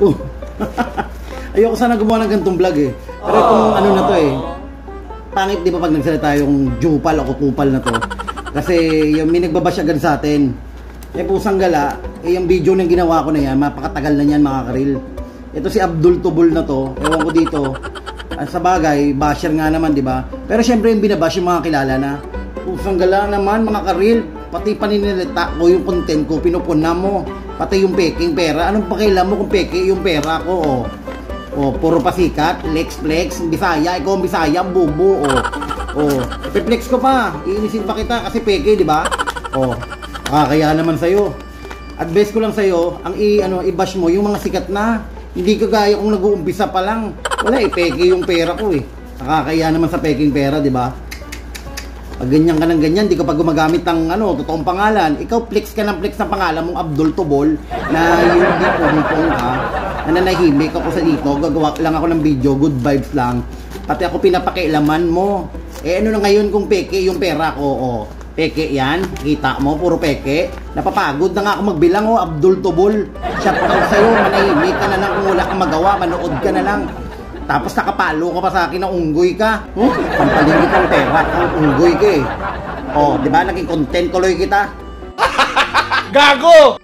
Oh. Ayoko sana gumawa ng ganitong vlog eh. Pero itong ano na to eh. Pangit di ba pag nagsalita yung jupal o kupal na to. Kasi yung may nagbabash agad sa atin. Eh pusang gala, eh yung video na ginawa ko na yan, mapakatagal na yan mga karil. Ito si Abdul Tubol na to, ewan ko dito. Sa bagay, basher nga naman di ba? Pero syempre yung binabash yung mga kilala na. Pusang gala naman mga karil. Pati paninilita ko yung content ko, pinupuna mo. Pati yung peking pera. Anong pakialam mo kung peke yung pera ko? Oh. Oh, puro pasikat, flex, Bisaya, ikaw ang Bisaya, bubo. Oh, i-flex ko pa. Iinisin pa kita kasi peke, di ba? Oh, kaya naman sa'yo. Advice ko lang sa'yo, ang i-bash mo yung mga sikat na. Hindi ka gaya kung nag-uumpisa pa lang. Wala, peke yung pera ko eh. Nakakaya naman sa peking pera, di ba? Pag ganyan ka ng ganyan, di ka pa gumagamit ng totoong pangalan. Ikaw flex ka ng flex ng pangalan mong Abdul Tubol na yung di pumipong ka. Nananahimik ako sa dito, gagawa lang ako ng video, good vibes lang. Pati ako pinapakialaman mo. Eh ano na ngayon kung peke yung pera ko? Oh, peke yan, kita mo, puro peke. Napapagod na nga ako magbilang, Abdul Tubol. Shout out sa'yo, manahimik ka na lang kung wala kang magawa, manood ka na lang. Tapos nakapalo ka pa sa akin ng unggoy ka. Pampaling kitang pera, ang unggoy ka eh. Oh, di ba naging content tuloy kita? Gago!